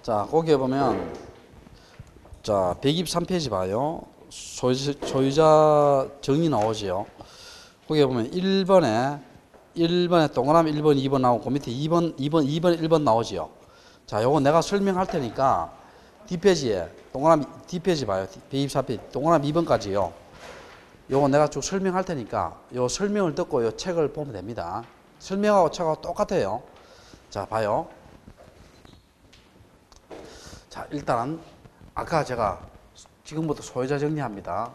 자, 거기에 보면 자 123페이지 봐요. 소유자 정의 나오지요. 거기에 보면 1번에 동그라미 1번, 2번 나오고 그 밑에 2번, 1번 나오지요. 자, 요거 내가 설명할 테니까 뒷페이지에 동그라미 뒷페이지 봐요. 124페이지 동그라미 2번까지요. 요거 내가 쭉 설명할 테니까 요 설명을 듣고 요 책을 보면 됩니다. 설명하고 책하고 똑같아요. 자, 봐요. 자, 일단 아까 제가 지금부터 소유자 정리합니다.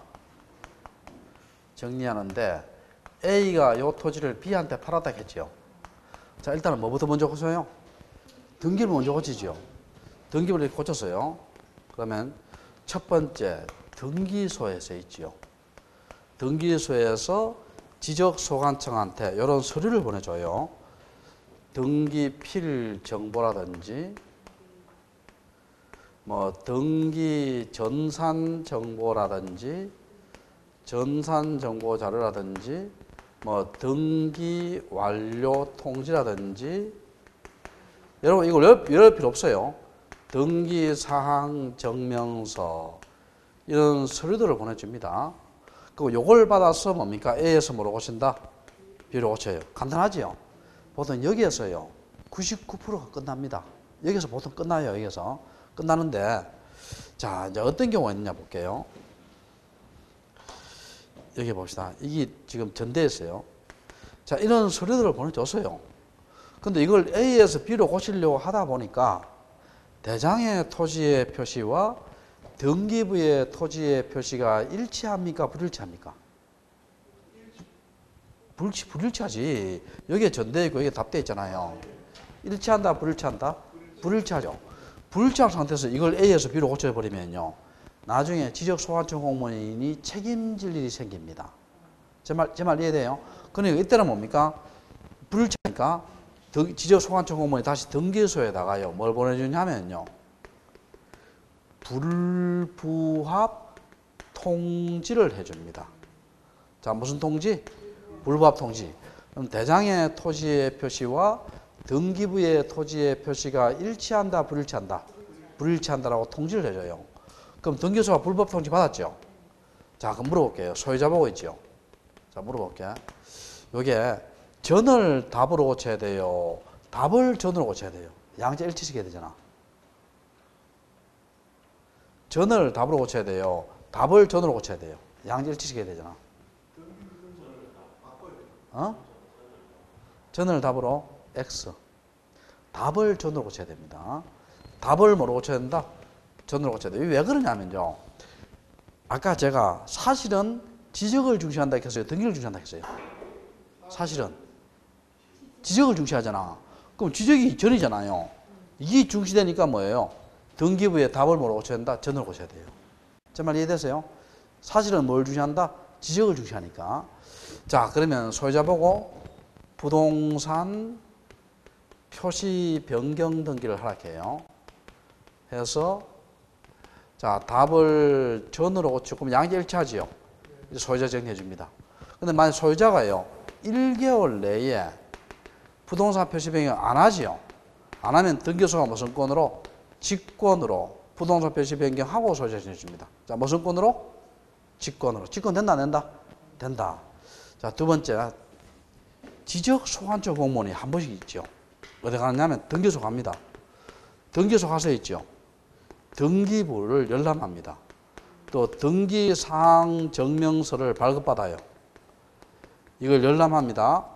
정리하는데 A가 요 토지를 B한테 팔았다 했죠. 자, 일단은 뭐부터 먼저 고쳐요? 등기를 먼저 고치죠. 등기부를 이렇게 고쳤어요. 그러면 첫 번째 등기소에서 있지요. 등기소에서 지적소관청한테 이런 서류를 보내줘요. 등기필 정보라든지 뭐 등기 전산 정보라든지 전산 정보 자료라든지 뭐 등기 완료 통지라든지 여러분 이걸 열 필요 없어요. 등기 사항 증명서 이런 서류들을 보내줍니다. 그리고 요걸 받아서 뭡니까? A에서 뭐로 고친다? B로 고쳐요. 간단하지요? 보통 여기에서요 99%가 끝납니다. 여기서 보통 끝나요. 여기서 끝나는데 자 이제 어떤 경우가 있느냐 볼게요. 여기 봅시다. 이게 지금 전대했어요. 자, 이런 서류들을 보내줬어요. 근데 이걸 A에서 B로 고치려고 하다 보니까 대장의 토지의 표시와 등기부의 토지의 표시가 일치합니까? 불일치합니까? 불일치하지. 여기에 전대 있고 여기에 답돼 있잖아요. 일치한다, 불일치한다? 불일치하죠. 불일치한 상태에서 이걸 A에서 B로 고쳐버리면요. 나중에 지적소관청 공무원이 책임질 일이 생깁니다. 제 말 이해돼요? 그러니까 이때는 뭡니까? 불일치하니까 지적소관청 공무원이 다시 등기소에다가요. 뭘 보내주냐면요. 불부합 통지를 해줍니다. 자, 무슨 통지? 불부합 통지. 그럼 대장의 토지의 표시와 등기부의 토지의 표시가 일치한다, 불일치한다? 불일치한다라고 통지를 해줘요. 그럼 등기소가 불법 통지 받았죠? 자, 그럼 물어볼게요. 소유자 보고 있죠? 자, 물어볼게요. 요게 전을 답으로 고쳐야 돼요? 답을 전으로 고쳐야 돼요? 양자 일치시켜야 되잖아. 전을 답으로 고쳐야 돼요? 답을 전으로 고쳐야 돼요? 양자 일치시켜야 되잖아. 전을 답으로 X. 답을 전으로 고쳐야 됩니다. 답을 뭐로 고쳐야 된다? 전으로 고쳐야 돼요. 왜 그러냐면요. 아까 제가 사실은 지적을 중시한다 했어요? 등기를 중시한다 했어요? 사실은 지적을 중시하잖아. 그럼 지적이 전이잖아요. 이게 중시되니까 뭐예요? 등기부의 답을 뭐로 고쳐야 된다? 전으로 고쳐야 돼요. 제 말 이해되세요? 사실은 뭘 중시한다? 지적을 중시하니까. 자, 그러면 소유자 보고 부동산 표시 변경 등기를 하락해요. 해서 자, 답을 전으로 고치고 그럼 양자 일치하지요. 소유자 정리해 줍니다. 근데 만약 소유자가요 1개월 내에 부동산 표시 변경 안 하지요. 안 하면 등기소가 무슨 건으로? 직권으로 부동산 표시 변경하고 소유자 정리해 줍니다. 자, 무슨 건으로? 직권으로. 직권 된다 안 된다? 된다. 자, 두 번째 지적소관청 공무원이 한 번씩 있죠. 어디 가느냐면 등기소 갑니다. 등기소 가서 있죠. 등기부를 열람합니다. 또 등기사항 증명서를 발급받아요. 이걸 열람합니다.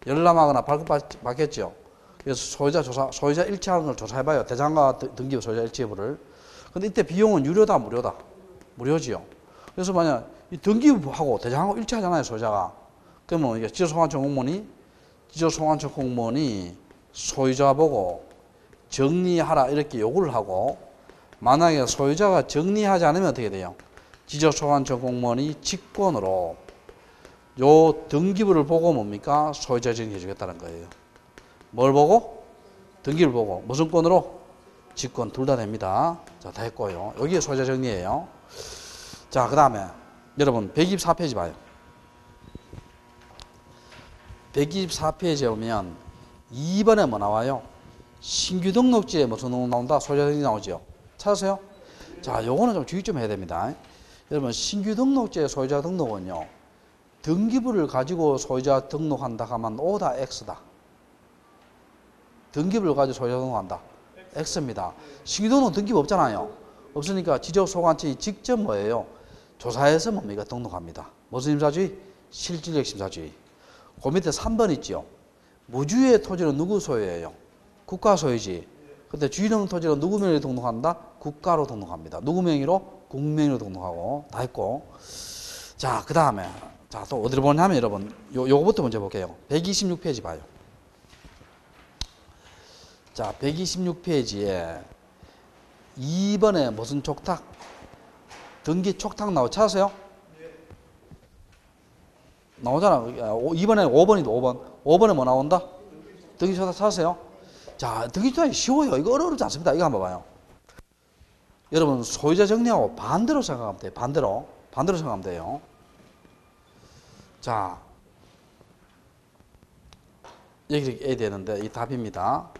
열람하거나 발급받겠죠. 그래서 소유자 일치하는 걸 조사해봐요. 대장과 등기부 소유자 일치 여부를. 근데 이때 비용은 유료다, 무료다? 무료지요. 그래서 만약 이 등기부하고 대장하고 일치하잖아요, 소유자가. 그러면 이게 지적소관청 공무원이 소유자 보고 정리하라 이렇게 요구를 하고 만약에 소유자가 정리하지 않으면 어떻게 돼요? 지적소관청 공무원이 직권으로 요 등기부를 보고 뭡니까? 소유자 정리해 주겠다는 거예요. 뭘 보고? 등기를 보고. 무슨 권으로? 직권 둘 다 됩니다. 자, 다 했고요. 여기에 소유자 정리예요. 자, 그 다음에 여러분 124페이지 봐요. 124페이지에 보면 2번에 뭐 나와요? 신규 등록지에 무슨 등록 나온다? 소유자 등록이 나오죠. 찾으세요? 자, 요거는 좀 주의 좀 해야 됩니다. 여러분, 신규 등록지에 소유자 등록은요, 등기부를 가지고 소유자 등록한다 하면 O다 X다. 등기부를 가지고 소유자 등록한다. X입니다. 신규 등록은 등기부 없잖아요. 없으니까 지적소관청이 직접 뭐예요? 조사해서 뭡니까? 등록합니다. 무슨 심사주의? 실질적 심사주의. 그 밑에 3번 있죠. 무주의 토지는 누구 소유예요? 국가 소유지. 근데 주인형 토지는 누구 명의로 등록한다? 국가로 등록합니다. 누구 명의로? 국명의로 등록하고 다 했고. 자, 그 다음에 자, 또 어디를 보냐면 여러분 요거부터 먼저 볼게요. 126페이지 봐요. 자, 126페이지에 2번에 무슨 촉탁? 등기 촉탁 찾았어요? 나오잖아. 2번에 5번이다. 5번. 5번에 뭐 나온다? 등기 촉탁 찾았어요? 자, 등기 촉탁이 쉬워요. 이거 어렵지 않습니다. 이거 한번 봐요. 여러분, 소유자 정리하고 반대로 생각하면 돼요. 반대로 생각하면 돼요. 자, 여기 해야 되는데 이 답입니다.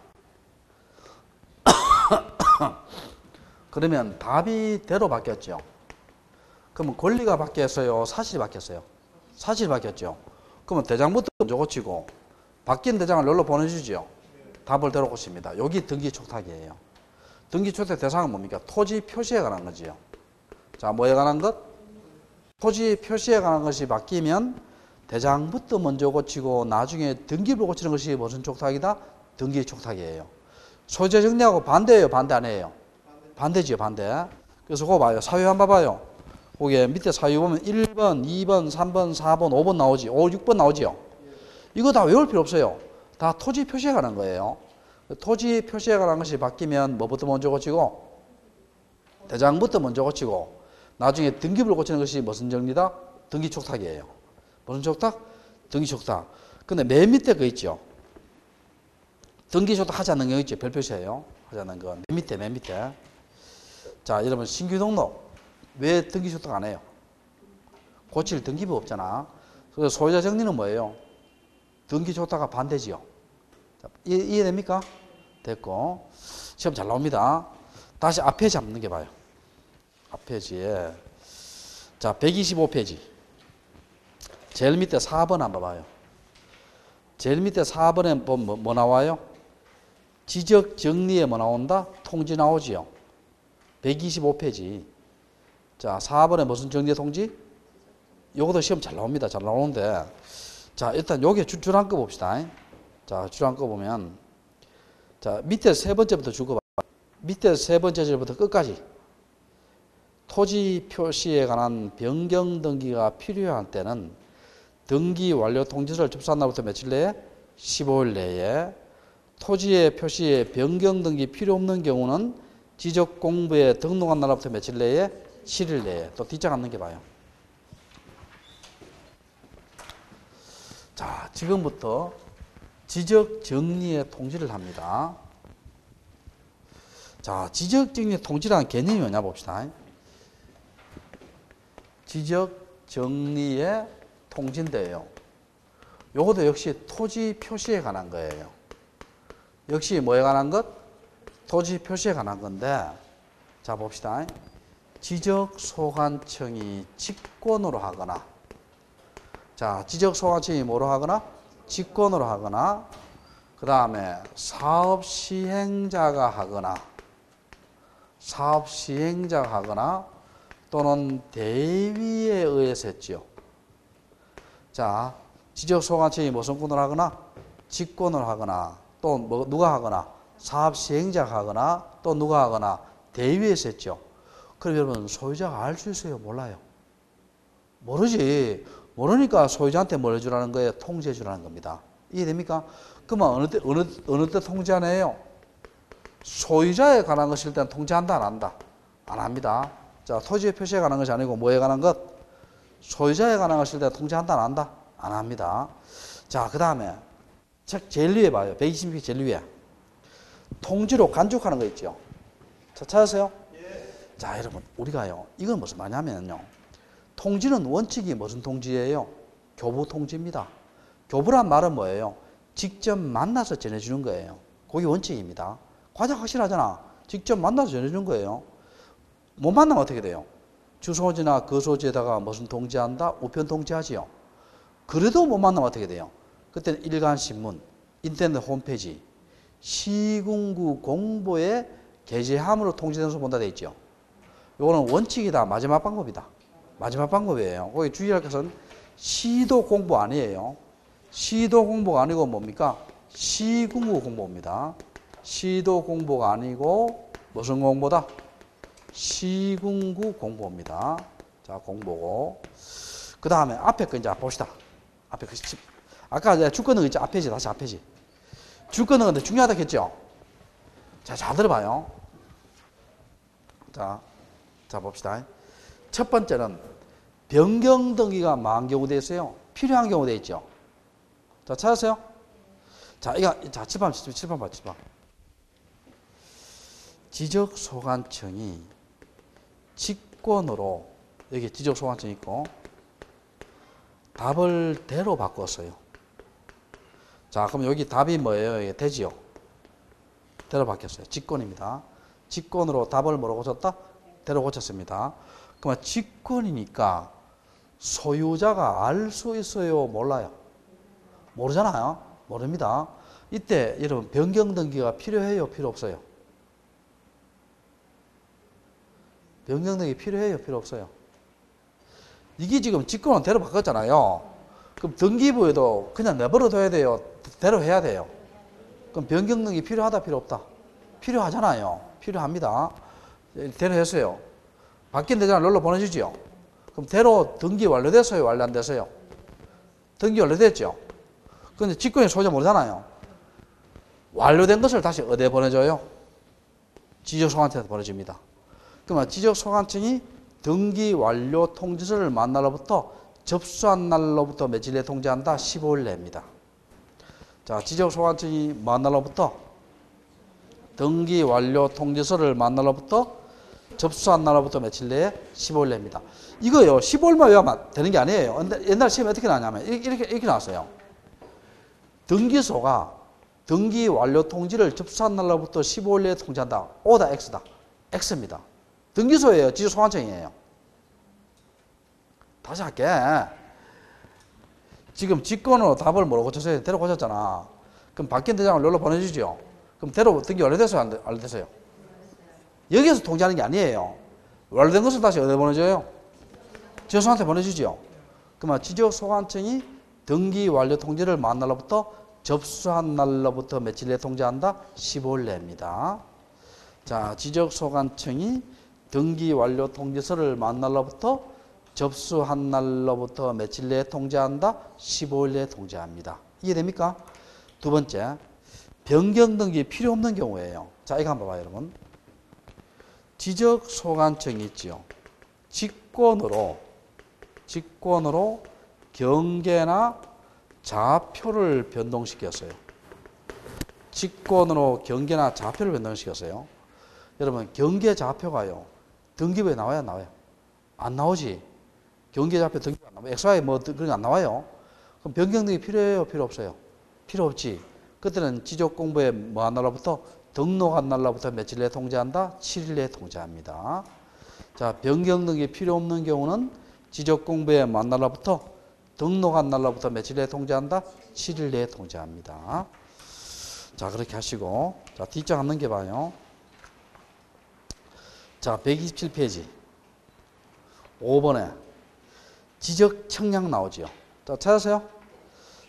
그러면 답이 대로 바뀌었죠. 그러면 권리가 바뀌었어요? 사실이 바뀌었어요? 사실이 바뀌었죠. 그러면 대장부터 먼저 고치고 바뀐 대장을 여기로 보내주죠. 답을 대로 고칩니다. 여기 등기 촉탁이에요. 등기 촉탁 대상은 뭡니까? 토지 표시에 관한 거지요. 자, 뭐에 관한 것? 토지 표시에 관한 것이 바뀌면 대장부터 먼저 고치고 나중에 등기부를 고치는 것이 무슨 촉탁이다? 등기 촉탁이에요. 소유자 정리하고 반대예요? 반대 안 해요? 반대지요, 반대. 그래서 그거 봐요. 사유 한번 봐봐요. 거기에 밑에 사유 보면 1번, 2번, 3번, 4번, 5번 나오지. 5, 6번 나오지요. 이거 다 외울 필요 없어요. 다 토지 표시에 관한 거예요. 토지 표시에 관한 것이 바뀌면 뭐부터 먼저 고치고? 대장부터 먼저 고치고 나중에 등기부를 고치는 것이 무슨 정리다? 등기 촉탁이에요. 무슨 촉탁? 등기 촉탁. 근데 맨 밑에 거 있죠. 등기 촉탁 하지 않는 거 있죠. 별 표시예요. 하지 않는 거. 맨 밑에. 자, 여러분 신규 등록 왜 등기 촉탁 안 해요? 고칠 등기부 없잖아. 그래서 소유자 정리는 뭐예요? 등기 촉탁과 반대지요. 자, 이해됩니까? 됐고. 시험 잘 나옵니다. 다시 앞에 잡는 게 봐요. 앞페이지에. 자, 125페이지. 제일 밑에 4번 한번 봐요. 제일 밑에 4번에 보면 뭐 나와요? 지적 정리에 뭐 나온다? 통지 나오지요. 125페이지. 자, 4번에 무슨 정리 통지? 요것도 시험 잘 나옵니다. 잘 나오는데. 자, 일단 요게 줄한 거 봅시다. 자, 줄한 거 보면. 자, 밑에 세 번째부터 줄 거 봐. 밑에 세 번째 절부터 끝까지. 토지 표시에 관한 변경 등기가 필요한 때는 등기 완료 통지서를 접수한 날부터 며칠 내에? 15일 내에. 토지의 표시에 변경 등기 필요 없는 경우는 지적공부에 등록한 날부터 며칠 내에? 7일 내에. 또 뒷장 안 넘겨봐요. 자, 지금부터 지적정리의 통지를 합니다. 자, 지적정리의 통지라는 개념이 뭐냐 봅시다. 지적정리의 통지인데요. 요것도 역시 토지 표시에 관한 거예요. 역시 뭐에 관한 것? 토지 표시에 관한 건데, 자 봅시다. 지적소관청이 직권으로 하거나, 자 지적소관청이 뭐로 하거나? 직권으로 하거나, 그 다음에 사업시행자가 하거나 또는 대위에 의해서 했지요. 자, 지적소관청이 무슨 권을 하거나? 직권을 하거나, 또 누가 하거나? 사업시행자가 하거나, 또 누가 하거나? 대위에서 했죠. 그럼 여러분, 소유자가 알 수 있어요? 몰라요? 모르지. 모르니까 소유자한테 뭘 해주라는 거예요? 통지해 주라는 겁니다. 이해됩니까? 그러면 어느 때 통지 안 해요? 소유자에 관한 것일 때는 통지한다, 안 한다? 안 합니다. 자, 토지의 표시에 관한 것이 아니고 뭐에 관한 것? 소유자에 관한 것일 때 통지한다, 안 한다? 안 합니다. 자, 그 다음에 책 제일 위에 봐요. 120페이지 제일 위에. 통지로 간주하는 거 있죠. 자, 찾으세요? 예. 자, 여러분, 우리가요, 이건 무슨 말이냐면요. 통지는 원칙이 무슨 통지예요? 교부 통지입니다. 교부란 말은 뭐예요? 직접 만나서 전해주는 거예요. 그게 원칙입니다. 과장 확실하잖아. 직접 만나서 전해주는 거예요. 못 만나면 어떻게 돼요? 주소지나 거소지에다가 무슨 통지한다? 우편 통지하지요. 그래도 못 만나면 어떻게 돼요? 그때는 일간신문, 인터넷 홈페이지, 시군구 공보에 게재함으로 통지된 수 본다 돼 있죠. 요거는 원칙이다. 마지막 방법이다. 마지막 방법이에요. 거기 주의할 것은 시도 공보 아니에요. 시도 공보가 아니고 뭡니까? 시군구 공보입니다. 시도 공보가 아니고 무슨 공보다? 시군구 공보입니다. 자, 공보고. 그 다음에 앞에 거 이제 봅시다. 앞에 거. 아까 내가 줄 거는 있죠? 앞에지, 다시 앞에지. 줄 거는 근데 중요하다 했죠? 자, 잘 들어봐요. 자, 봅시다. 첫 번째는 변경 등기가 망한 경우 돼 있어요. 필요한 경우 돼 있죠. 자, 찾았어요? 자, 칠판 봐, 칠판. 지적소관청이 직권으로, 여기 지적소관청 있고, 답을 대로 바꿨어요. 자, 그럼 여기 답이 뭐예요? 이게 대지요. 대로 바뀌었어요. 직권입니다. 직권으로 답을 뭐로 고쳤다? 대로 고쳤습니다. 그러면 직권이니까 소유자가 알 수 있어요? 몰라요? 모르잖아요? 모릅니다. 이때 여러분 변경 등기가 필요해요? 필요 없어요? 변경 등기 필요해요? 필요 없어요? 이게 지금 직권은 대로 바꿨잖아요. 그럼 등기부에도 그냥 내버려 둬야 돼요? 대로 해야 돼요? 그럼 변경 등기 필요하다? 필요 없다? 필요하잖아요. 필요합니다. 대로 했어요. 바뀐 대장을 놀러 보내주지요. 그럼 대로 등기 완료됐어요? 완료 안 됐어요? 등기 완료됐죠? 근데 직권의 소유자 모르잖아요. 완료된 것을 다시 어디에 보내줘요? 지적소관청한테 보내줍니다. 그러면 지적소관청이 등기 완료 통지서를 만 날로부터 접수한 날로부터 며칠 내에 통지한다? 15일 내입니다. 자, 지적소관청이 만 날로부터 등기 완료 통지서를 만 날로부터 접수한 날로부터 며칠 내에 15일 내입니다. 이거요, 15일만 외우면 되는 게 아니에요. 근데 옛날 시험에 어떻게 나왔냐면 이렇게 나왔어요. 등기소가 등기 완료 통지를 접수한 날로부터 15일 내에 통지한다. O다, X다. X입니다. 등기소예요. 지적소관청이에요. 다시 할게. 지금 직권으로 답을 뭐로 고쳤어요? 대로 고쳤잖아. 그럼 바뀐 대장을 여기로 보내주죠. 그럼 대로 등기 완료됐어요? 안 완료됐어요? 여기에서 통지하는 게 아니에요. 완료된 것을 다시 어디에 보내줘요? 지적소관청한테 보내주죠. 그러면 지적소관청이 등기 완료 통지를 만 날로부터 접수한 날로부터 며칠 내에 통지한다? 15일 내입니다. 자, 지적소관청이 등기 완료 통지서를 만 날로부터 접수한 날로부터 며칠 내에 통지한다? 15일 내에 통지합니다. 이해됩니까? 두 번째, 변경 등기 필요 없는 경우예요. 자, 이거 한번 봐봐요, 여러분. 지적소관청이 있지요. 직권으로 경계나 좌표를 변동시켰어요. 직권으로 경계나 좌표를 변동시켰어요. 여러분, 경계 좌표가요, 등기부에 나와야 안 나와요? 안 나오지. 경계 좌표 등기부 안 나와요. XY 뭐 그런 거 안 나와요. 그럼 변경 등기 필요해요? 필요 없어요? 필요 없지. 그때는 지적공부에 뭐 한 날로부터 등록한 날로부터 며칠 내에 통지한다? 7일 내에 통지합니다. 자, 변경 등기 필요 없는 경우는 지적공부에 뭐 한 날로부터 등록한 날로부터 며칠 내에 통지한다? 7일 내에 통지합니다. 자, 그렇게 하시고, 자, 뒷장 안 넘겨봐요. 자, 127페이지 5번에 지적 청약 나오지요. 자, 찾았어요?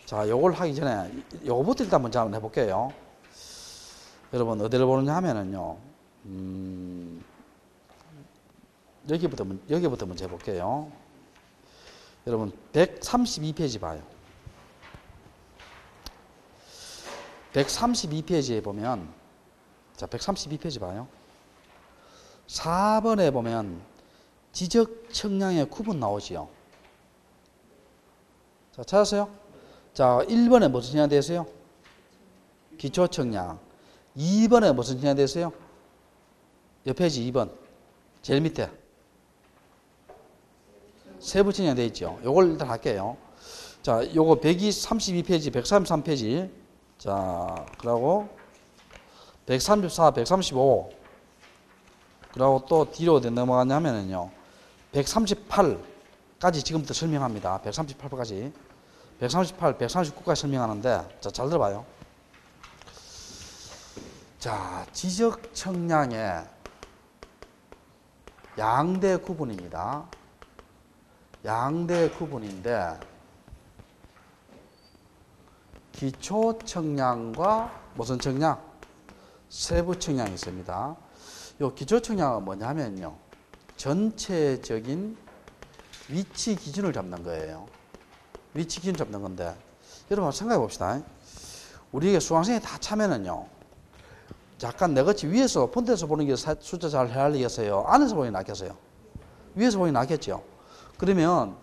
자, 요걸 하기 전에 요거부터 일단 먼저 한번 해볼게요. 여러분, 어디를 보느냐 하면은요, 여기부터 먼저 해볼게요. 여러분, 132페이지 봐요. 132페이지에 보면, 자, 132페이지 봐요. 4번에 보면 지적 청량의 구분 나오지요. 자, 찾았어요? 자, 1번에 무슨 청량 되어 있어요? 기초 청량. 2번에 무슨 청량 되어 있어요? 옆 페이지 2번. 제일 밑에. 세부 청량 되어 있죠. 요걸 일단 할게요. 자, 요거 132페이지, 133페이지. 자, 그러고 134, 135. 그리고 또 뒤로 넘어가냐면요. 138까지 지금부터 설명합니다. 138까지. 138, 139까지 설명하는데, 자, 잘 들어봐요. 자, 지적 청량의 양대 구분입니다. 양대 구분인데, 기초 청량과 무슨 청량? 세부 청량이 있습니다. 요 기초 청량은 뭐냐면요. 전체적인 위치 기준을 잡는 거예요. 위치 기준 잡는 건데, 여러분 생각해 봅시다. 우리가 수강생이 다 차면은요, 약간 내같이 위에서 폰트에서 보는 게 숫자 잘 헤아리겠어요? 안에서 보니 낫겠어요? 위에서 보니 낫겠죠? 그러면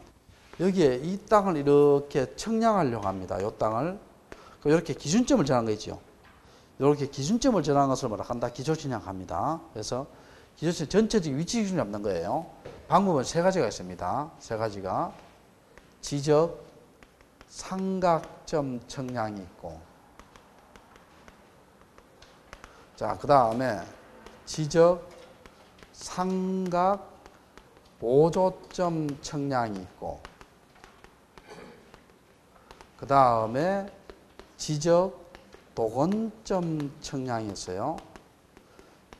여기에 이 땅을 이렇게 청량하려고 합니다. 이 땅을. 이렇게 기준점을 정한 거 있죠? 이렇게 기준점을 정한 것을 뭐라 한다? 기초청량합니다. 그래서 기초청 전체적인 위치 기준을 잡는 거예요. 방법은 세 가지가 있습니다. 세 가지가. 지적, 삼각점 청량이 있고, 자, 그 다음에 지적, 삼각, 보조점 청량이 있고, 그 다음에 지적, 도건점 청량이 있어요.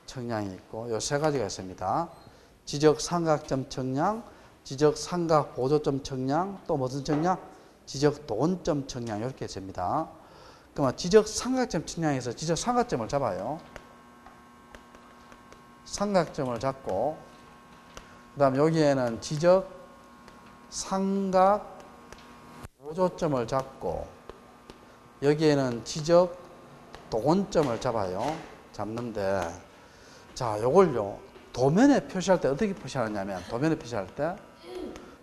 청량이 있고, 요 세 가지가 있습니다. 지적, 삼각점 청량, 지적, 삼각, 보조점 청량, 또 무슨 청량? 지적, 도건점 청량, 이렇게 있습니다. 그러면 지적, 삼각점 청량에서 지적, 삼각점을 잡아요. 삼각점을 잡고, 그 다음 여기에는 지적, 삼각, 보조점을 잡고, 여기에는 지적, 도건점을 잡아요. 잡는데, 자, 요걸요, 도면에 표시할 때 어떻게 표시하느냐면, 도면에 표시할 때,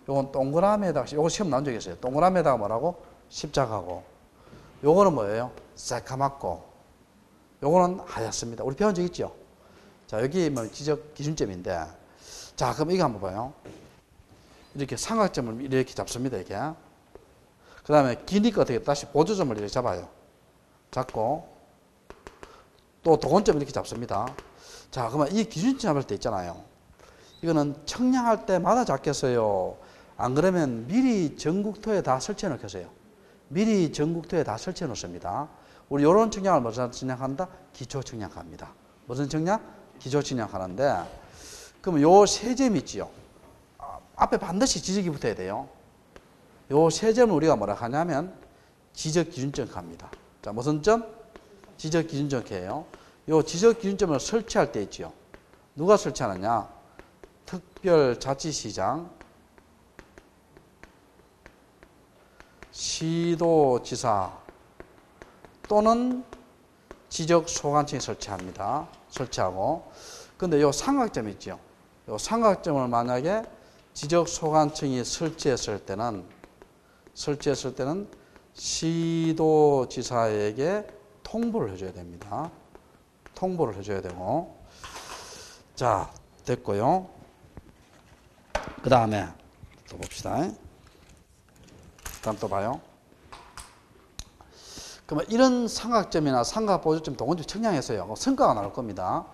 요건 동그라미에다가, 요거 시험 나온 적이 있어요. 동그라미에다가 뭐라고? 십자가고, 요거는 뭐예요? 새카맣고, 요거는 하얗습니다. 우리 배운 적 있죠? 자, 여기 뭐 지적 기준점인데, 자, 그럼 이거 한번 봐요. 이렇게 삼각점을 이렇게 잡습니다, 이렇게. 그 다음에 기니까 어떻게 다시 보조점을 이렇게 잡아요. 잡고, 또 도건점 이렇게 잡습니다. 자, 그러면 이 기준점 잡을 때 있잖아요. 이거는 청량할 때마다 잡겠어요? 안 그러면 미리 전국토에 다 설치해 놓겠어요? 미리 전국토에 다 설치해 놓습니다. 우리 요런 청량을 무슨 청량한다? 기초 청량합니다. 무슨 청량? 기초 청량하는데, 그럼 요 세 점 있지요? 앞에 반드시 지적이 붙어야 돼요. 요 세 점을 우리가 뭐라 하냐면 지적 기준점 합니다. 자, 무슨 점? 지적 기준점 해요. 요 지적 기준점을 설치할 때 있지요. 누가 설치하느냐? 특별자치시장, 시도지사 또는 지적소관청이 설치합니다. 설치하고. 근데 요 삼각점 있죠. 요 삼각점을 만약에 지적소관청이 설치했을 때는 시도지사에게 통보를 해줘야 됩니다. 통보를 해줘야 되고. 자, 됐고요. 그 다음에 또 봅시다. 다음 또 봐요. 그러면 이런 삼각점이나 삼각보조점, 도건점 청량했어요. 성과가 나올 겁니다.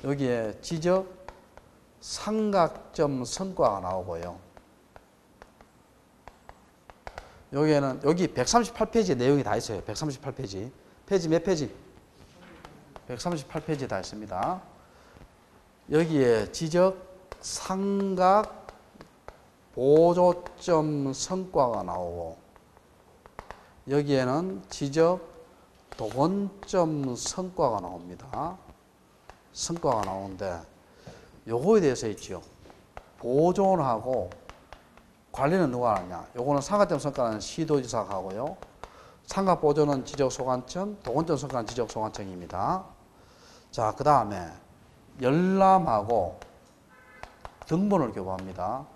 여기에 지적, 삼각점 성과가 나오고요. 여기에는, 여기 138페이지 내용이 다 있어요. 138페이지. 페이지 몇 페이지? 138페이지 다 있습니다. 여기에 지적, 삼각, 보조점 성과가 나오고, 여기에는 지적, 도건점 성과가 나옵니다. 성과가 나오는데, 요거에 대해서 있죠. 보존하고 관리는 누가 하느냐? 요거는 삼각점 성과는 시도지사가 하고요. 삼각 보존은 지적소관청, 도건점 성과는 지적소관청입니다. 자, 그 다음에 열람하고 등본을 교부합니다.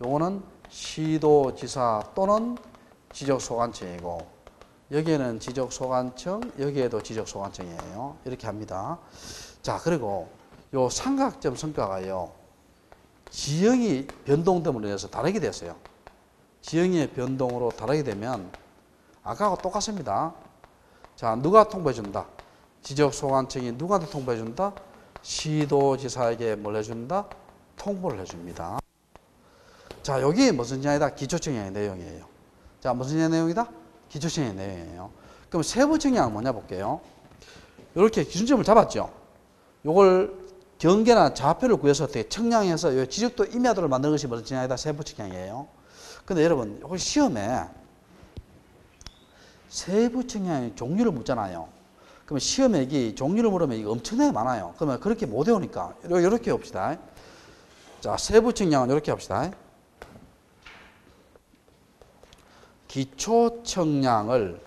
요거는 시도지사 또는 지적소관청이고, 여기에는 지적소관청, 여기에도 지적소관청이에요. 이렇게 합니다. 자, 그리고 요 삼각점 성과가요, 지형이 변동됨으로 인해서 다르게 됐어요. 지형의 변동으로 다르게 되면 아까하고 똑같습니다. 자, 누가 통보해 준다? 지적소관청이 누구한테 통보해준다? 시도지사에게 뭘 해준다? 통보를 해줍니다. 자, 여기 무슨 청량이다? 기초청량의 내용이에요. 자, 무슨 청량 내용이다? 기초청량의 내용이에요. 그럼 세부 청량은 뭐냐 볼게요. 이렇게 기준점을 잡았죠. 요걸 경계나 좌표를 구해서 어떻게 청량해서 요 지적도 임야도를 만드는 것이 무슨 청량이다? 세부 청량이에요. 근데 여러분, 혹시 시험에 세부 청량의 종류를 묻잖아요. 그러면 시험에 이 종류를 물으면 이거 엄청나게 많아요. 그러면 그렇게 못 외우니까 이렇게 봅시다. 자, 세부 청량은 이렇게 합시다. 기초 청량을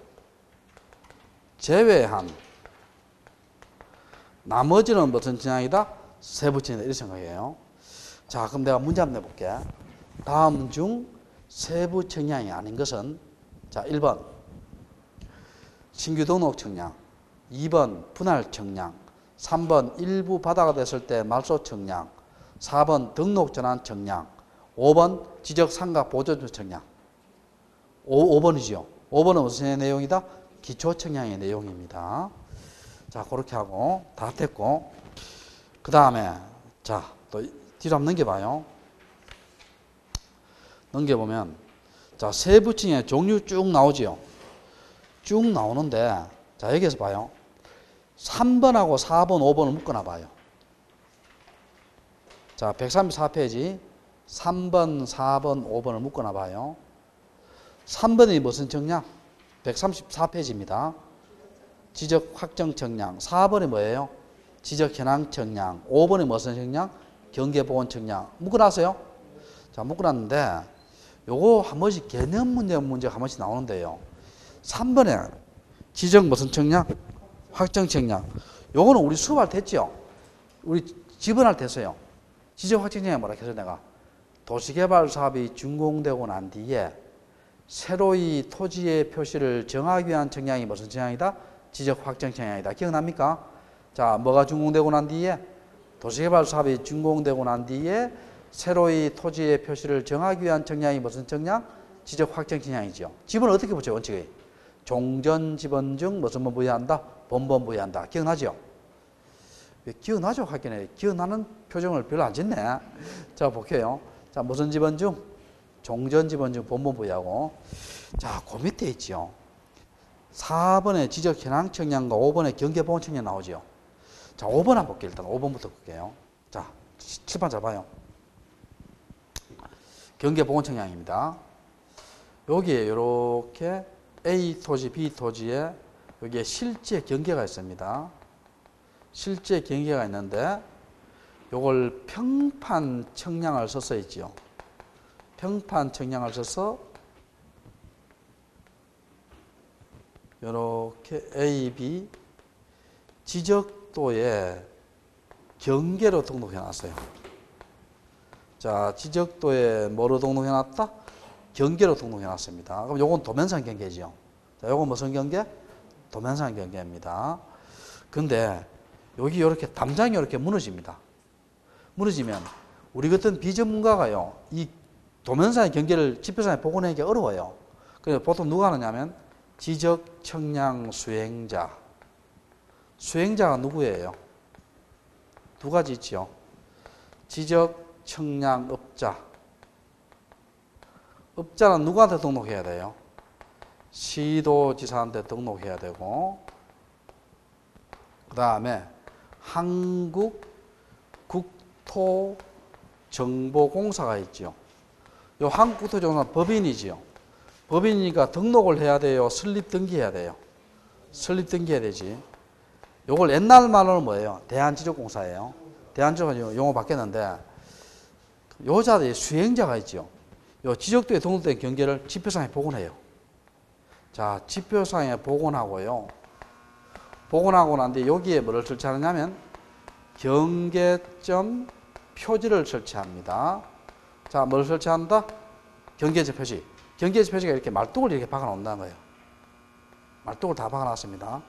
제외한 나머지는 무슨 청량이다? 세부 청량이다. 이렇게 생각해요. 자, 그럼 내가 문제 한번 내볼게. 다음 중 세부 청량이 아닌 것은, 자, 1번 신규 등록 청량, 2번 분할 청량, 3번 일부 바다가 됐을 때 말소 청량, 4번 등록 전환 청량, 5번 지적 상가 보존 청량. 5번이죠. 5번은 무슨 내용이다? 기초 청량의 내용입니다. 자, 그렇게 하고 다 됐고, 그 다음에 자, 또 뒤로 한번 넘겨봐요. 넘겨보면 자, 세부 청량의 종류 쭉 나오지요. 쭉 나오는데, 자, 여기에서 봐요. 3번하고 4번, 5번을 묶어놔 봐요. 자, 134페이지 3번, 4번, 5번을 묶어놔 봐요. 3번이 무슨 청량? 134페이지입니다. 지적 확정 청량. 4번이 뭐예요? 지적 현황 청량. 5번이 무슨 청량? 경계 보건 청량. 묶어놨어요? 자, 묶어놨는데 요거 한 번씩 개념 문제가 한 번씩 나오는데요. 3번에 지적 무슨 청량? 확정 청량. 요거는 우리 수업할 때 했죠? 우리 집원할 때 했어요. 지적 확정 청량이 뭐라 해서 내가 도시개발 사업이 준공되고 난 뒤에 새로이 토지의 표시를 정하기 위한 청량이 무슨 청량이다? 지적 확정 청량이다. 기억납니까? 자, 뭐가 준공되고 난 뒤에? 도시개발 사업이 준공되고 난 뒤에 새로이 토지의 표시를 정하기 위한 청량이 무슨 청량? 지적 확정 청량이죠. 지번을 어떻게 보죠? 원칙이 종전 지번 중 무슨 번 부여한다? 본번 부여한다. 기억나죠? 왜 기억나죠? 하긴 기억나는 표정을 별로 안 짓네. 자, 볼게요. 자, 무슨 지번 중? 종전 지번 중 본번 부여하고. 자, 그 밑에 있죠. 4번에 지적 현황 청량과 5번에 경계 보건 청량 나오죠. 자, 5번 한번 볼게요. 일단 5번부터 볼게요. 자, 칠판 잡아요. 경계 보건 청량입니다. 여기에 이렇게 A 토지, B 토지에 여기에 실제 경계가 있습니다. 실제 경계가 있는데 요걸 평판 청량을 써서 있죠. 평판 청량을 써서 이렇게 A, B 지적도에 경계로 등록해 놨어요. 자, 지적도에 뭐로 등록해 놨다? 경계로 등록해 놨습니다. 그럼 요건 도면상 경계죠. 자, 요건 무슨 경계? 도면상 경계입니다. 근데 여기 이렇게 담장이 이렇게 무너집니다. 무너지면 우리 같은 비전문가가요, 이 도면상의 경계를 지표상에 복원하기 어려워요. 그래서 보통 누가 하느냐면 지적 청량 수행자. 수행자가 누구예요? 두 가지 있죠. 지적 청량 업자. 업자는 누구한테 등록해야 돼요? 시도지사한테 등록해야 되고, 그 다음에 한국국토정보공사가 있죠. 요 한국국토정보공사 법인이지요. 법인이니까 등록을 해야 돼요? 설립 등기해야 돼요? 설립 등기해야 되지. 요걸 옛날 말로는 뭐예요? 대한지적공사예요. 대한지적공사 용어 바뀌었는데, 요 자리에 수행자가 있죠. 요 지적도에 등록된 경계를 지표상에 복원해요. 자, 지표상에 복원하고요. 복원하고 난 뒤에 여기에 뭐를 설치하느냐면 경계점 표지를 설치합니다. 자, 뭘 설치한다? 경계점 표지. 경계점 표지가 이렇게 말뚝을 이렇게 박아 놓는다는 거예요. 말뚝을 다 박아 놨습니다.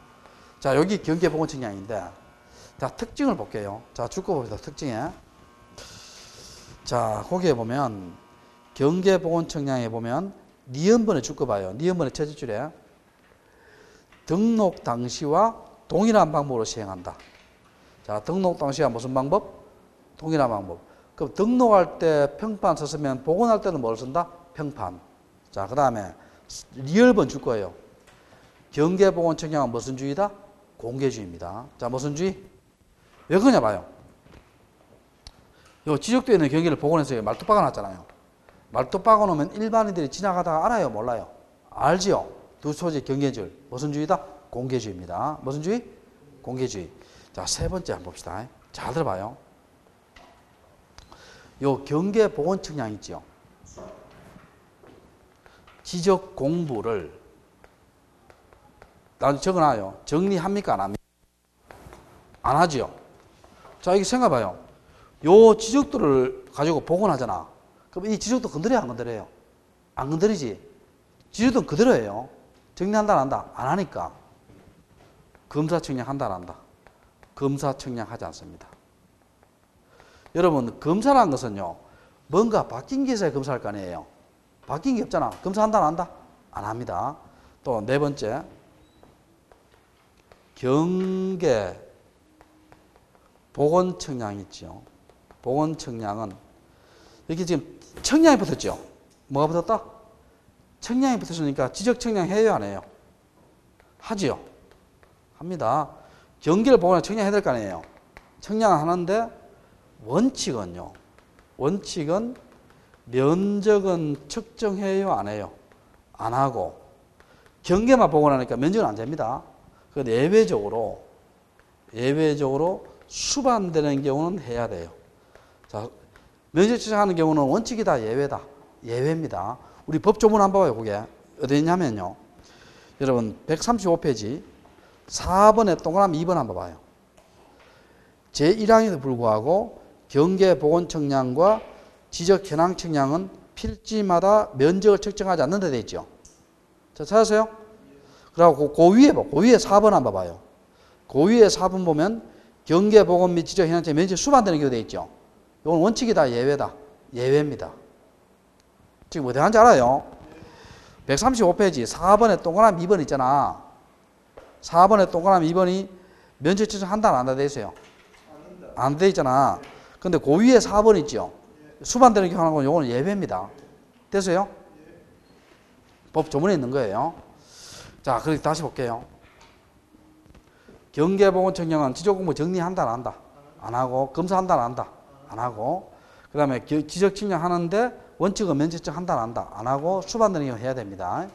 자, 여기 경계 복원 청량인데, 자, 특징을 볼게요. 자, 줄거 봅시다. 특징에. 자, 거기에 보면 경계 복원 청량에 보면 니은번에 줄거 봐요. 니은번에 첫째 줄에 등록 당시와 동일한 방법으로 시행한다. 자, 등록 당시와 무슨 방법? 동일한 방법. 그럼 등록할 때 평판 썼으면 복원할 때는 뭘 쓴다? 평판. 자, 그 다음에 리얼번 줄 거예요. 경계복원 청량은 무슨 주의다? 공개주의입니다. 자, 무슨 주의? 왜 그러냐 봐요. 요 지적되어 있는 경계를 복원해서 말뚝 박아놨잖아요. 말뚝 박아놓으면 일반인들이 지나가다가 알아요? 몰라요? 알지요? 두 소지 경계줄. 무슨 주의다? 공개주의입니다. 무슨 주의? 공개주의. 자, 세 번째 한번 봅시다. 잘 들어봐요. 요 경계복원 청량 있죠? 지적 공부를 나중에 적어놔요. 정리합니까? 안 합니까? 안 하지요. 자, 이게 생각해봐요. 요 지적도를 가지고 복원하잖아. 그럼 이 지적도 건드려야 안 건드려요? 안 건드리지. 지적도는 그대로예요. 정리한다 안 한다? 안 하니까. 검사청량 한다 안 한다? 검사청량 하지 않습니다. 여러분, 검사라는 것은요, 뭔가 바뀐 게 있어야 검사할 거 아니에요. 바뀐 게 없잖아. 검사한다 안 한다? 안 합니다. 또 네 번째, 경계 복원청량 있죠. 복원청량은 여기 지금 청량이 붙었죠. 뭐가 붙었다? 청량이 붙었으니까 지적청량 해요 안 해요? 하지요. 합니다. 경계를 복원해 청량해야 될 거 아니에요. 청량을 하는데 원칙은요. 원칙은 면적은 측정해요 안 해요? 안 하고 경계만 복원하니까 면적은 안 됩니다. 그런데 예외적으로 수반되는 경우는 해야 돼요. 자, 면적 측정하는 경우는 원칙이다, 예외다. 예외입니다. 우리 법 조문 한번 봐요, 그게. 어디 있냐면요. 여러분, 135페이지 4번에 동그라미 2번 한번 봐요. 제1항에도 불구하고 경계복원청량과 지적현황청량은 필지마다 면적을 측정하지 않는다 되어 있죠. 자, 찾았어요? 그리고 그 위에 봐. 그 위에 4번 한번 봐요. 그 위에 4번 보면 경계복원 및 지적현황청량 면적 수반되는 경우 되어 있죠. 이건 원칙이다, 예외다. 예외입니다. 지금 어디 하는지 알아요? 135페이지 4번에 동그라미 2번 있잖아. 4번에 동그라미 2번이 면적 측정한다 안 한다 되어 있어요? 안 되어 있잖아. 근데 그 위에 4번 있죠? 수반되는 경우 하는 건 이거는 예외입니다. 됐어요? 법 조문에 있는 거예요. 자, 그럼 다시 볼게요. 경계복원청량은 지적공부 정리한다 안 한다? 안 하고 검사한다 안 한다? 안 하고 그 다음에 지적측량하는데 원칙은 면적증 한다 안 한다? 안 하고 수반되는 경우 해야 됩니다.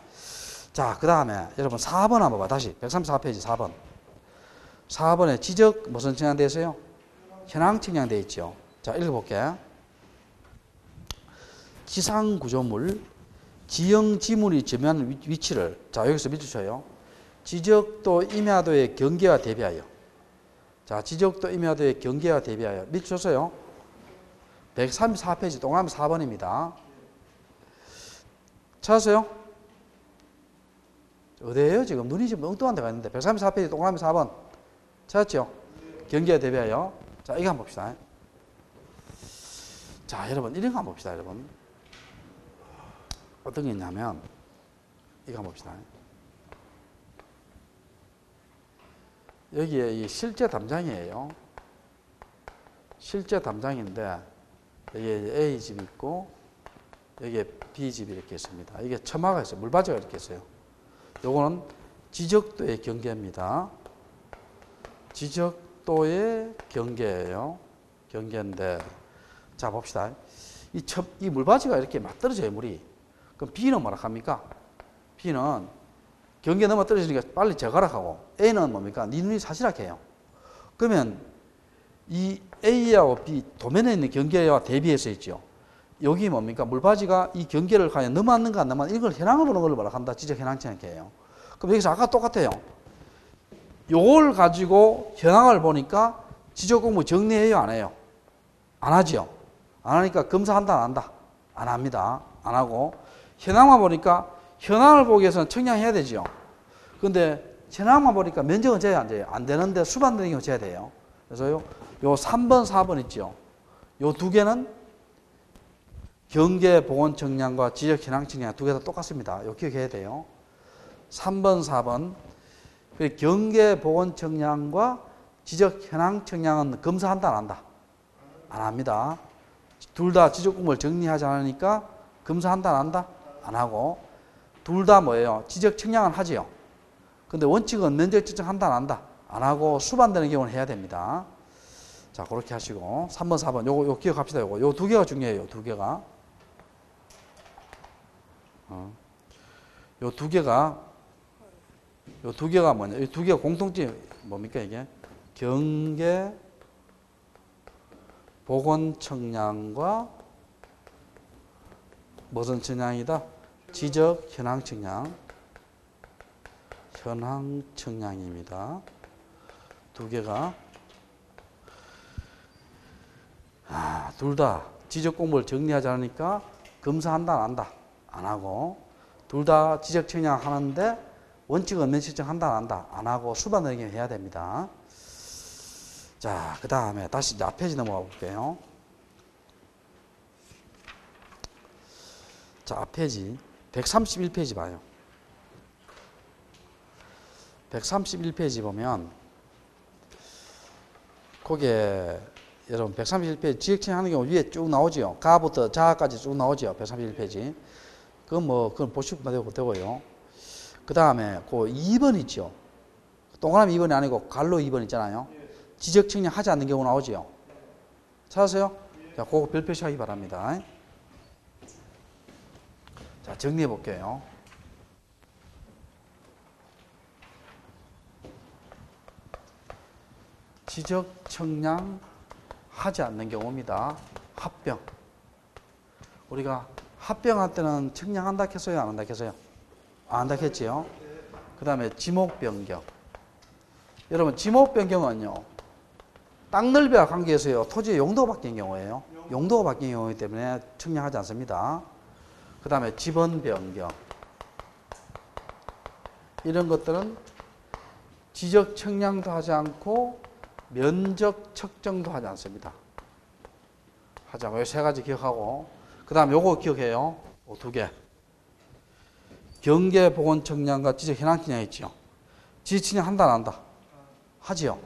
자, 그 다음에 여러분 4번 한번 봐. 다시 134페이지 4번. 4번에 지적 무슨 측량 되어 있어요? 현황 측량 되어 있죠. 자, 읽어볼게요. 지상구조물, 지형 지물이 점유하는 위치를, 자, 여기서 밑줄 쳐요. 지적도 임야도의 경계와 대비하여. 자, 지적도 임야도의 경계와 대비하여. 밑줄 쳤어요. 134페이지 동그라미 4번입니다. 찾았어요? 어디에요? 지금 눈이 지금 엉뚱한 데가 있는데. 134페이지 동그라미 4번. 찾았죠? 경계와 대비하여. 자, 이거 한번 봅시다. 자, 여러분, 이런 거 한번 봅시다, 여러분. 어떤 게 있냐면, 이거 한번 봅시다. 여기에 이 실제 담장이에요. 실제 담장인데, 여기에 A집이 있고, 여기에 B집이 이렇게 있습니다. 이게 처마가 있어요. 물바지가 이렇게 있어요. 요거는 지적도의 경계입니다. 지적도의 경계예요. 경계인데, 자, 봅시다. 이 물바지가 이렇게 막 떨어져요, 물이. 그럼 B는 뭐라 합니까? B는 경계 넘어 떨어지니까 빨리 저가락하고, A는 뭡니까? 네 눈이 사시락 해요. 그러면 이 A하고 B 도면에 있는 경계와 대비해서 있죠. 여기 뭡니까? 물바지가 이 경계를 과연 넘어왔는가 안 넘어왔는가, 이걸 현황을 보는 걸 뭐라 한다? 지적 현황청량이에요. 그럼 여기서 아까 똑같아요. 요걸 가지고 현황을 보니까 지적 공부 정리해요, 안 해요? 안 하죠. 안 하니까 검사한다, 안 한다? 안 합니다. 안 하고 현황만 보니까 현황을 보기 위해서는 청량해야 되죠. 그런데 현황만 보니까 면적은 재야 안 돼요? 안 되는데 수반되는 경우 재야 돼요. 그래서 요 3번, 4번 있죠. 요 두 개는 경계 복원 청량과 지적 현황 청량 두 개 다 똑같습니다. 요 기억해야 돼요. 3번, 4번 경계보건청량과 지적현황청량은 검사한다 안 한다? 안 합니다. 둘 다 지적공부를 정리하지 않으니까 검사한다 안 한다? 안 하고 둘 다 뭐예요? 지적청량은 하지요. 근데 원칙은 면적 측정한다 안 한다? 안 하고 수반되는 경우는 해야 됩니다. 자, 그렇게 하시고 3번, 4번 요거 기억합시다. 요 두 개가 중요해요. 두 개가. 요 두 개가 뭐냐? 이 두 개가 공통점이 뭡니까 이게? 경계 보건청량과 무슨 청량이다? 지적 현황 청량. 현황 청량입니다. 두 개가 둘 다 지적 공부를 정리하지 않으니까 검사한다 안 한다? 안 하고 둘 다 지적 청량 하는데 원칙은 면적 측정한다 안 한다? 안 하고 수반되는 경우 해야 됩니다. 자, 그 다음에 다시 이제 앞 페이지 넘어가 볼게요. 자, 앞 페이지 131페이지 봐요. 131페이지 보면 거기에 여러분 131페이지 지적청량 하는 경우 위에 쭉 나오지요. 가부터 자까지 쭉 나오지요. 131페이지. 그건 보시면 되고요. 그 다음에 그 2번 있죠. 동그라미 2번이 아니고 갈로 2번 있잖아요. 지적청량 하지 않는 경우 나오지요. 찾았어요? 자, 그거 별표시하기 바랍니다. 자, 정리해 볼게요. 지적청량 하지 않는 경우입니다. 합병. 우리가 합병할 때는 청량한다 했어요? 안 한다 했어요? 안 한다 했지요? 그 다음에 지목변경. 여러분, 지목변경은요, 땅 넓이와 관계해서요, 토지의 용도가 바뀐 경우예요. 용도가 바뀐 경우이기 때문에 청량하지 않습니다. 그 다음에 지번변경. 이런 것들은 지적 청량도 하지 않고 면적 측정도 하지 않습니다. 하지 않고 이 세 가지 기억하고, 그 다음 요거 기억해요. 두 개. 경계보건청량과 지적현황청량 있죠. 지적청량 한다 안 한다? 하지요.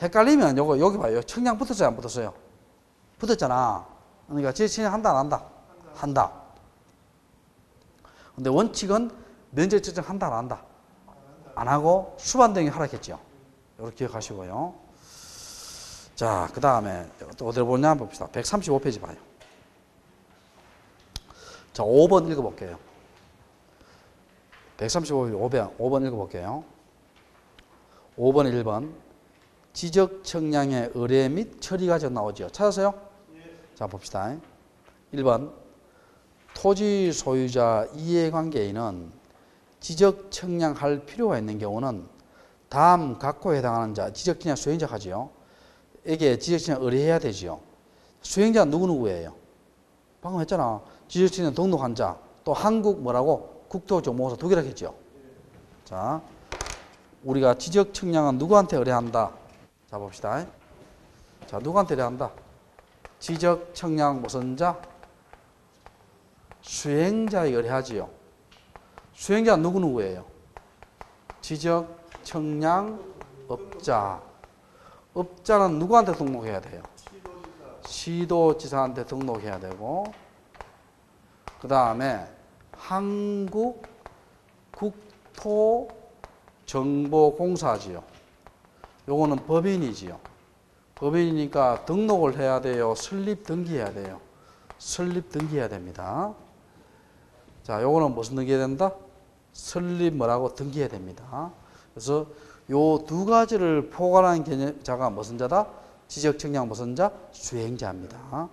헷갈리면 요거 여기 봐요. 청량 붙었어요 안 붙었어요? 붙었잖아. 그러니까 지적청량 한다 안 한다? 한다. 근데 원칙은 면적 측정 한다 안 한다? 안 하고 수반등이 하락했죠. 이렇게 기억하시고요. 자, 그 다음에 또 어디로 보냐 한번 봅시다. 135페이지 봐요. 자, 5번 읽어볼게요. 135페이지 5번 읽어볼게요. 5번, 1번. 지적 청량의 의뢰 및 처리 과정 나오죠. 찾았어요? 자, 봅시다. 1번. 토지 소유자 이해관계인은 지적 청량할 필요가 있는 경우는 다음 각호에 해당하는 자, 지적 청량 수행자가 하지요. 에게 지적 청량 의뢰해야 되지요. 수행자는 누구예요? 방금 했잖아. 지적 청량 등록한 자, 또 한국 뭐라고? 국토정보사 두 개라고 했죠. 자, 우리가 지적 청량은 누구한테 의뢰한다? 자, 봅시다. 자, 누구한테 의뢰한다? 지적 청량 무슨 자? 수행자에 의뢰하지요. 수행자는 누구예요? 지적 청량 업자. 업자는 누구한테 등록해야 돼요? 시도지사한테 등록해야 되고, 그 다음에 한국국토정보공사지요. 요거는 법인이지요. 법인이니까 등록을 해야 돼요? 설립 등기해야 돼요? 설립 등기해야 됩니다. 자, 요거는 무슨 등기해야 된다? 설립 뭐라고 등기해야 됩니다. 그래서 요 두 가지를 포괄한 개념자가 무슨 자다? 지적 청량 무슨 자? 수행자입니다.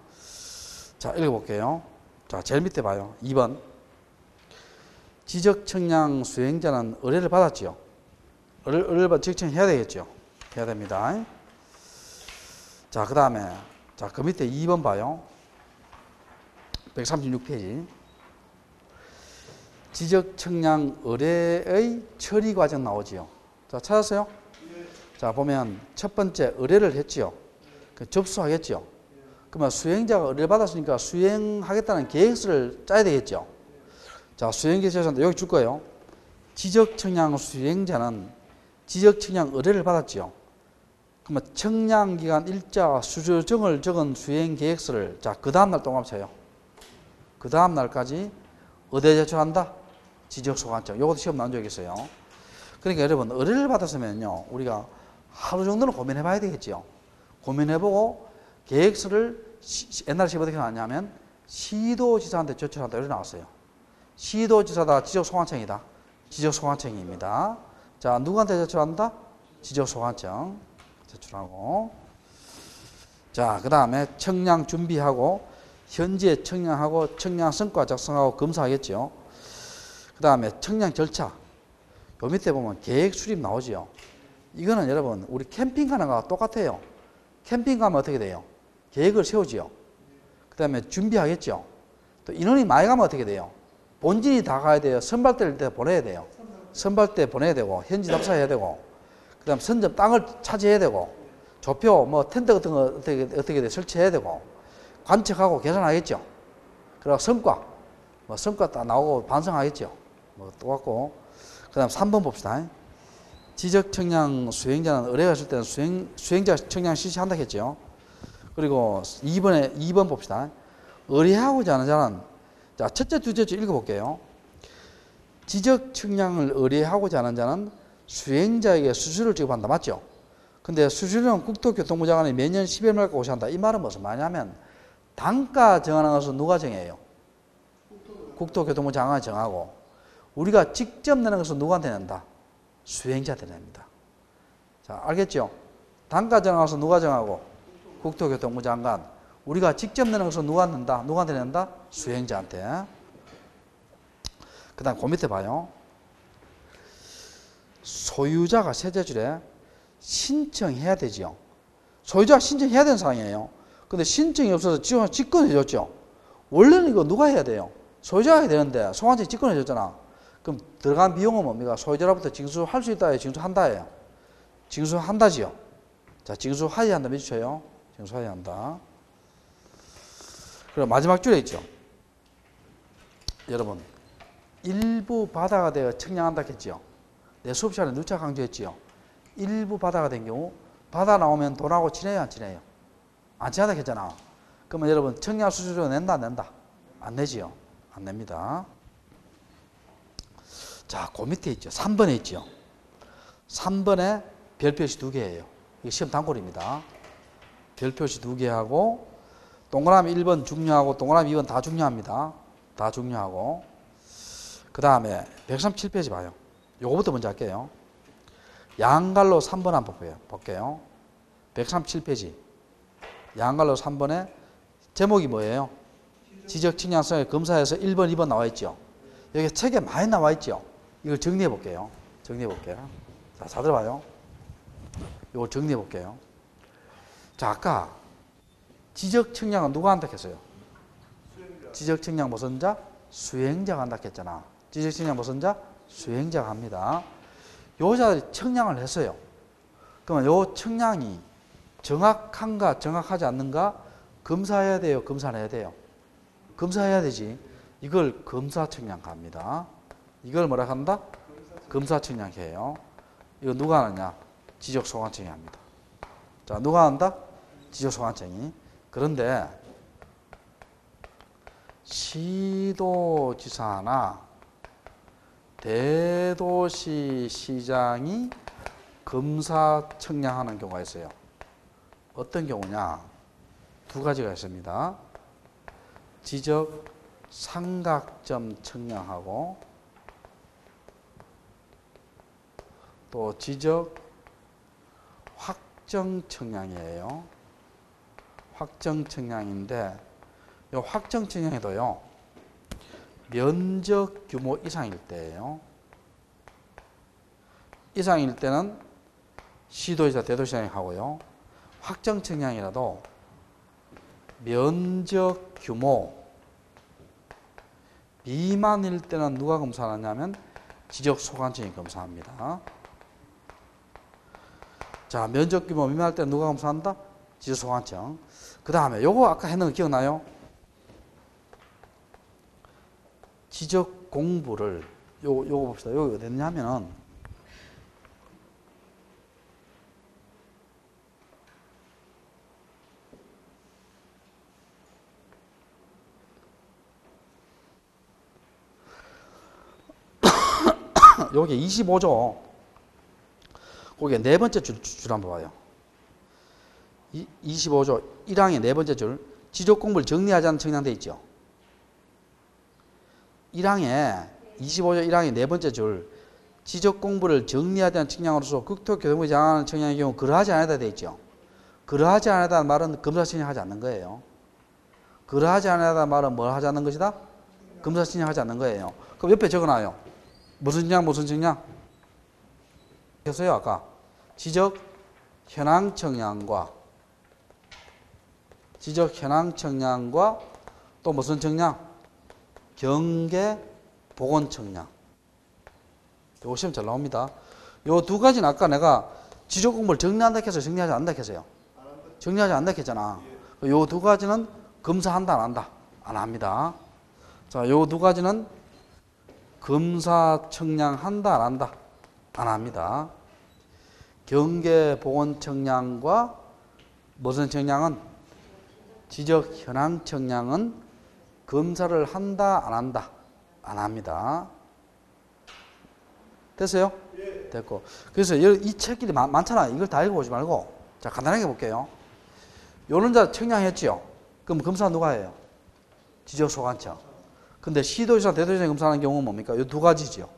자, 읽어볼게요. 자, 제일 밑에 봐요. 2번. 지적 청량 수행자는 의뢰를 받았지요. 의뢰를 받아 지적 청량 해야 되겠죠. 해야 됩니다. 자, 그 다음에 자, 그 밑에 2번 봐요. 136페이지. 지적 청량 의뢰의 처리 과정 나오지요. 자, 찾았어요? 자, 보면 첫 번째 의뢰를 했지요. 접수하겠지요. 그러면 수행자가 의뢰를 받았으니까 수행하겠다는 계획서를 짜야 되겠죠. 자, 수행 계획서 여기 줄 거예요. 지적 청량 수행자는 지적 측량 의뢰를 받았지요. 그러면 측량 기간 일자 수조정을 적은 수행 계획서를 자, 그 다음 날 동합 쳐요. 그 다음 날까지 어디에 제출한다? 지적 소관청. 요것도 시험 나온 적이 있어요. 그러니까 여러분 의뢰를 받았으면요, 우리가 하루 정도는 고민해 봐야 되겠죠. 고민해보고 계획서를 옛날 시험 어떻게 나왔냐면 시도지사한테 제출한다 이렇게 나왔어요. 시도지사다 지적소관청이다. 지적소관청입니다. 자, 누구한테 제출한다? 지적소관청 제출하고, 자, 그 다음에 청량 준비하고 현지에 청량하고 청량 성과 작성하고 검사하겠죠. 그 다음에 청량 절차. 요 밑에 보면 계획 수립 나오지요. 이거는 여러분 우리 캠핑 가는 거와 똑같아요. 캠핑 가면 어떻게 돼요? 계획을 세우지요. 그 다음에 준비하겠죠. 또 인원이 많이 가면 어떻게 돼요? 본진이 다 가야 돼요. 선발대를 때 보내야 돼요. 선발대 보내야 되고 현지 답사해야 되고, 그 다음 선점 땅을 차지해야 되고, 조표 뭐 텐트 같은 거 어떻게 설치해야 되고, 관측하고 계산하겠죠. 그리고 성과 뭐 성과 딱 나오고 반성하겠죠. 뭐 똑같고. 그 다음 3번 봅시다. 지적 청량 수행자는 의뢰가 있을 때는 수행자 청량 실시한다 했죠. 그리고 2번 봅시다. 의뢰하고자 하는 자는, 자, 첫째, 둘째 줄 읽어볼게요. 지적 측량을 의뢰하고자 하는 자는 수행자에게 수수료를 지급한다. 맞죠? 근데 수수료는 국토교통부 장관이 매년 12월 말까지 고시한다. 이 말은 무슨 말이냐면 단가 정하는 것은 누가 정해요? 국토교통부 장관이 정하고, 우리가 직접 내는 것은 누구한테 낸다? 수행자한테 냅니다. 자, 알겠죠? 단가 정하는 것은 누가 정하고? 국토교통부 장관. 우리가 직접 내는 것은 누구한테 낸다? 누구한테 낸다? 수행자한테. 그 다음 그 밑에 봐요. 소유자가 세제 줄에 신청해야 되지요. 소유자가 신청해야 되는 상황이에요. 근데 신청이 없어서 직권해줬죠. 원래는 이거 누가 해야 돼요? 소유자가 해야 되는데 소관청이 직권해줬잖아. 그럼 들어간 비용은 뭡니까? 소유자로부터 징수할 수 있다, 징수한다예요. 징수한다지요. 자, 징수하여야 한다. 몇 주쳐요? 징수하여야 한다. 그리고 마지막 줄에 있죠. 여러분, 일부 바다가 되어 측량한다 했지요. 내 수업 시간에 누차 강조했지요. 일부 바다가 된 경우 바다 나오면 돈하고 친해요, 안 친해요? 안 친하다 했잖아. 그러면 여러분 청량 수수료 낸다, 안 낸다? 안 내지요. 안 냅니다. 자, 그 밑에 있죠. 3번에 있죠. 3번에 별표시 2개예요. 이게 시험 단골입니다. 별표시 2개 하고, 동그라미 1번 중요하고 동그라미 2번 다 중요합니다. 다 중요하고. 그 다음에 137페이지 봐요. 요거부터 먼저 할게요. 양갈로 3번 한번 볼게요. 137페이지. 양갈로 3번에 제목이 뭐예요? 지적 측량성의 검사에서 1번, 2번 나와 있죠. 여기 책에 많이 나와 있죠. 이걸 정리해 볼게요. 정리해 볼게요. 자, 다 들어봐요. 이걸 정리해 볼게요. 자, 아까 지적 측량은 누가 한다 했어요? 지적 측량 모선자? 수행자가 한다 했잖아. 지적 측량 모선자? 수행자가 합니다. 요자들이 측량을 했어요. 그러면 요 측량이 정확한가 정확하지 않는가 검사해야 돼요, 검사를 해야 돼요? 검사해야 되지. 이걸 검사 측량가 합니다. 이걸 뭐라 한다? 검사 측량해요. 이거 누가 하느냐? 지적 소관청이 합니다. 자, 누가 한다? 지적 소관청이. 그런데 시도지사나 대도시 시장이 검사 측량하는 경우가 있어요. 어떤 경우냐? 두 가지가 있습니다. 지적 삼각점 측량하고 또 지적 확정 측량이에요. 확정 측량인데 이 확정 측량에도요, 면적 규모 이상일 때예요. 이상일 때는 시도지사 대도시장이 하고요. 확정 측량이라도 면적 규모 미만일 때는 누가 검사하냐면 지적 소관청이 검사합니다. 자, 면적 규모 미만일 때는 누가 검사한다? 지적 소관청. 그 다음에 요거 아까 했는 거 기억나요? 지적 공부를 요거 봅시다. 요거 어디 있냐면은 요게 25조. 거기에 네 번째 줄 한번 봐요. 25조 1항의 네 번째 줄. 지적 공부를 정리하지 않는 청량 돼 있죠. 1항에 25조 1항의 네 번째 줄. 지적 공부를 정리하지 않는 청량으로서 국토교통부에 장하는 청량의 경우 그러하지 않아야 돼 있죠. 그러하지 않아야다는 말은 검사 신청하지 않는 거예요. 그러하지 않아야다는 말은 뭘 하지 않는 것이다? 검사 신청하지 않는 거예요. 그럼 옆에 적어놔요. 무슨 청량 무슨 청량? 했어요 아까. 지적 현황 청량과 지적 현황 청량과 또 무슨 청량? 경계 보건 청량. 요거 시험 잘 나옵니다. 요 두 가지는 아까 내가 지적 공부를 정리한다 해서 정리하지 않는다 했어요. 정리하지 않는다 했잖아. 요 두 가지는 검사한다 안 한다? 안 합니다. 자, 요 두 가지는 검사 청량한다 안 한다? 안 합니다. 경계 보건 청량과 무슨 청량은 지적 현황 청량은 검사를 한다 안 한다? 안 합니다. 됐어요? 됐고. 그래서 이 책들이 많잖아. 이걸 다 읽어보지 말고. 자, 간단하게 볼게요. 요런 자 청량했지요. 그럼 검사 누가 해요? 지적소관청. 근데 시도지사, 대도지사 검사하는 경우는 뭡니까? 요 두 가지죠.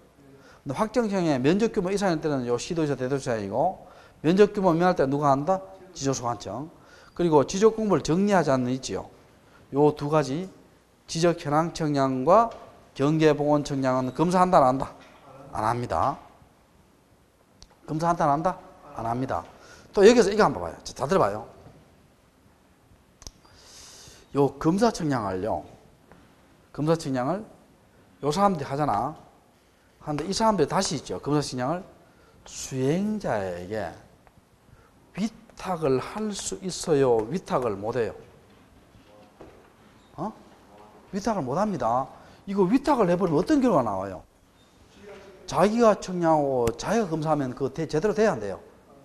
근데 확정형의 면적 규모 이상일 때는 요 시도지사, 대도지사이고, 면적 규모 미만할 때 누가 한다? 지적소관청. 그리고 지적 공부를 정리하지 않는 있지요. 요 두 가지 지적 현황 청량과 경계 보건 청량은 검사한다 안 한다? 안 합니다. 검사한다 안 한다? 안 합니다. 또 여기서 이거 한번 봐요. 다 들어봐요. 요 검사 청량을요. 검사 청량을 요 사람들이 하잖아. 하는데 이 사람들이 다시 있죠. 검사 청량을 수행자에게 위탁을 할 수 있어요? 위탁을 못 해요? 위탁을 못 합니다. 이거 위탁을 해버리면 어떤 결과가 나와요? 자기가 청량하고 자기가 검사하면 그거 제대로 돼야 안 돼요?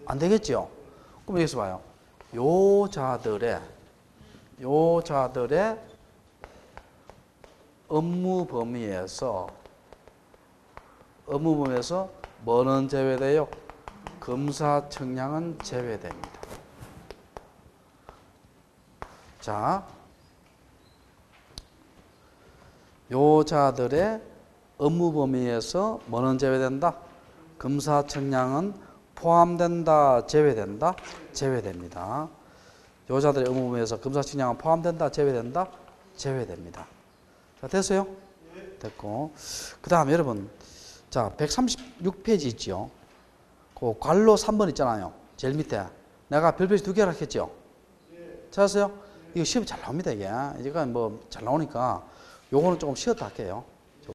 안 되겠죠? 그럼 여기서 봐요. 요자들의 업무 범위에서 뭐는 제외돼요? 검사 청량은 제외됩니다. 자, 요자들의 업무 범위에서 뭐는 제외된다? 검사 청량은 포함된다, 제외된다? 제외됩니다. 요자들의 업무 범위에서 검사 청량은 포함된다, 제외된다? 제외됩니다. 자, 됐어요? 됐고. 그 다음 여러분, 자, 136페이지 있죠? 그 괄호 3번 있잖아요. 제일 밑에. 내가 별표시 2개라 했죠? 찾았어요? 이거 시험 잘 나옵니다, 이게. 이거 뭐 잘 나오니까 요거는 조금 쉬었다 할게요.